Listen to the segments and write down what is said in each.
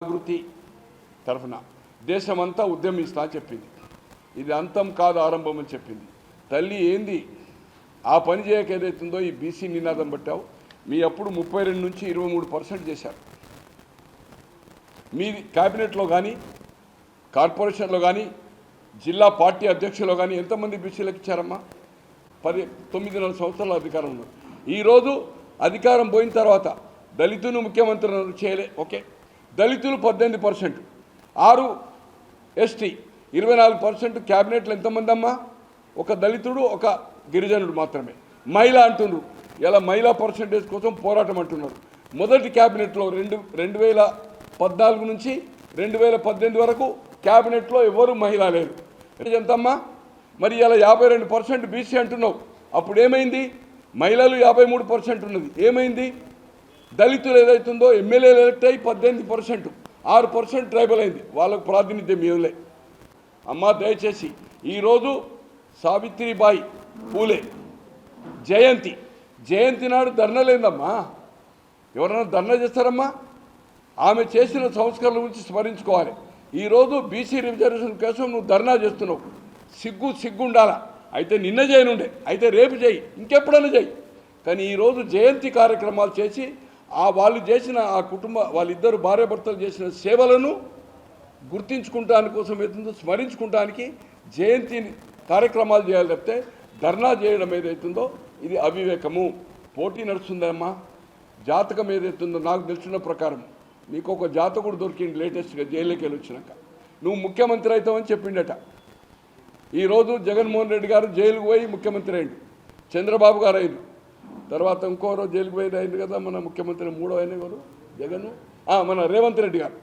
జాగృతి తరఫున దేశమంతా ఉద్యమిస్తా చెప్పింది. ఇది అంతం కాదు ఆరంభం అని చెప్పింది. తల్లి ఏంది ఆ పని చేయక ఏదైతుందో ఈ బీసీ నినాదం పట్టావు. మీ అప్పుడు 32 నుంచి 23% చేశారు. మీ క్యాబినెట్లో కానీ కార్పొరేషన్లో కానీ జిల్లా పార్టీ అధ్యక్షులు కానీ ఎంతమంది బీసీలకు ఇచ్చారమ్మా? 9 సంవత్సరాల అధికారం ఉన్నారు. ఈరోజు అధికారం పోయిన తర్వాత దళితులు ముఖ్యమంత్రులను చేయలే. ఓకే, దళితులు 18%, 6 ఎస్టీ, 24%. క్యాబినెట్లు ఎంతమంది అమ్మా? ఒక దళితుడు, ఒక గిరిజనుడు మాత్రమే. మహిళ అంటున్నారు. ఇలా మహిళా పర్సంటేజ్ కోసం పోరాటం అంటున్నారు. మొదటి క్యాబినెట్లో 2014 నుంచి 2018 వరకు క్యాబినెట్లో ఎవరు మహిళ లేరు. ఎంతమ్మా? మరి ఇలా 52% బీసీ అంటున్నావు. అప్పుడు ఏమైంది? మహిళలు 53% ఉన్నది. ఏమైంది? దళితులు ఏదైతుందో ఎమ్మెల్యేలు ఎలక్ట్ అయ్యి 18%, 6% ట్రైబల్ అయింది. వాళ్ళకు ప్రాతినిధ్యం ఇవ్వలే. అమ్మ దయచేసి ఈరోజు సావిత్రిబాయి పూలే జయంతి నాడు ధర్నా లేదమ్మా. ఎవరైనా ధర్నా చేస్తారమ్మా? ఆమె చేసిన సంస్కరణల గురించి స్మరించుకోవాలి. ఈరోజు బీసీ రిజర్వేషన్ కోసం నువ్వు ధర్నా చేస్తున్నావు. సిగ్గుండాలా? అయితే నిన్న చేయనుండే, అయితే రేపు చేయి, ఇంకెప్పుడైనా చేయి. కానీ ఈరోజు జయంతి కార్యక్రమాలు చేసి వాళ్ళు చేసిన ఆ వాళ్ళిద్దరు భార్యాభర్తలు చేసిన సేవలను గుర్తించుకుంటానికి కోసం ఏదైతుందో స్మరించుకుంటానికి జయంతి కార్యక్రమాలు చేయాలి తప్పితే ధర్నా చేయడం ఏదైతుందో ఇది అవివేకము. పోటీ నడుస్తుందమ్మా. జాతకం ఏదైతుందో నాకు తెలిసిన ప్రకారం నీకు ఒక జాతకుడు దొరికింది లేటెస్ట్గా జైలుకి వెళ్ళి వచ్చినాక. నువ్వు ముఖ్యమంత్రి అవుతావని చెప్పిండట. ఈరోజు జగన్మోహన్ రెడ్డి గారు జైలుకు పోయి ముఖ్యమంత్రి అయిండు. చంద్రబాబు గారు అయింది. తర్వాత ఇంకోరో జైలుకు పోయి అయింది కదా మన ముఖ్యమంత్రి. మూడో అయిన ఎవరు? జగన్. మన రేవంత్ రెడ్డి గారు.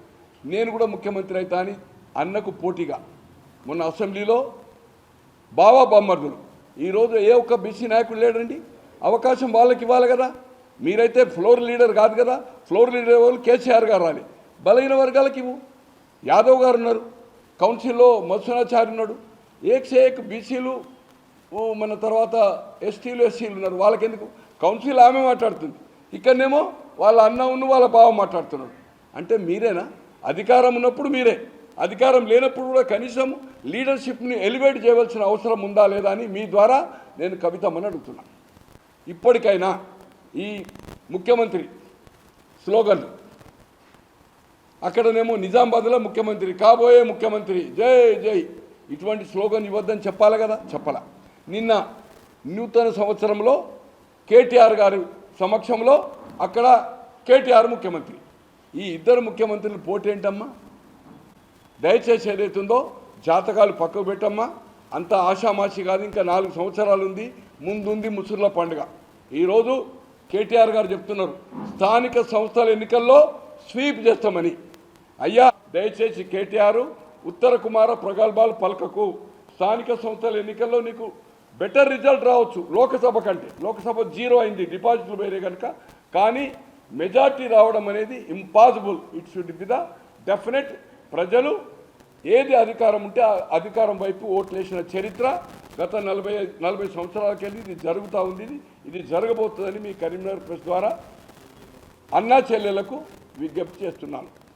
నేను కూడా ముఖ్యమంత్రి అవుతా అని అన్నకు పోటీగా మొన్న అసెంబ్లీలో బావా బొమ్మర్దులు. ఈరోజు ఏ ఒక్క బీసీ నాయకుడు లేడండి. అవకాశం వాళ్ళకి ఇవ్వాలి కదా. మీరైతే ఫ్లోర్ లీడర్ కాదు కదా. ఫ్లోర్ లీడర్ వాళ్ళు కేసీఆర్ గారు రాలి. బలహీన వర్గాలకు ఇవ్వు. యాదవ్ గారు ఉన్నారు కౌన్సిల్లో, మత్స్యనాచారి ఉన్నాడు. ఏక్ బీసీలు మన తర్వాత ఎస్సీలు ఉన్నారు. వాళ్ళకెందుకు? కౌన్సిల్ ఆమె మాట్లాడుతుంది. ఇక్కడనేమో వాళ్ళ అన్న వాళ్ళ బావ మాట్లాడుతున్నాడు. అంటే మీరేనా? అధికారం ఉన్నప్పుడు మీరే, అధికారం లేనప్పుడు కూడా కనీసం లీడర్షిప్ని ఎలివేట్ చేయవలసిన అవసరం ఉందా లేదా అని మీ ద్వారా నేను కవితమ్మని అడుగుతున్నాను. ఇప్పటికైనా ఈ ముఖ్యమంత్రి స్లోగన్ అక్కడనేమో నిజామాబాద్లో ముఖ్యమంత్రి కాబోయే ముఖ్యమంత్రి జై జై ఇటువంటి స్లోగన్ ఇవ్వద్దని చెప్పాలి కదా. చెప్పాల. నిన్న నూతన సంవత్సరంలో కేటీఆర్ గారి సమక్షంలో అక్కడ కేటీఆర్ ముఖ్యమంత్రి. ఈ ఇద్దరు ముఖ్యమంత్రులు పోటీ ఏంటమ్మా? దయచేసి ఏదైతుందో జాతకాలు పక్కకు పెట్టమ్మా. అంత ఆషామాషి కాదు. ఇంకా 4 సంవత్సరాలు ఉంది. ముందుంది ముసుర్ల పండుగ. ఈరోజు కేటీఆర్ గారు చెప్తున్నారు స్థానిక సంస్థల ఎన్నికల్లో స్వీప్ చేస్తామని. అయ్యా దయచేసి కేటీఆర్ ఉత్తర కుమార ప్రగల్భాలు పలకకు. స్థానిక సంస్థల ఎన్నికల్లో నీకు బెటర్ రిజల్ట్ రావచ్చు లోకసభ కంటే. లోకసభ 0 అయింది, డిపాజిట్లు వేరే కనుక. కానీ మెజార్టీ రావడం అనేది impossible. It should be the definite. ప్రజలు ఏది అధికారం ఉంటే ఆ అధికారం వైపు ఓట్లేసిన చరిత్ర గత 40 సంవత్సరాలకెళ్ళి ఇది జరుగుతూ ఉంది. ఇది జరగబోతుందని మీ కరీంనగర్ ప్రెస్ ద్వారా అన్నా చెల్లెలకు విజ్ఞప్తి చేస్తున్నాను.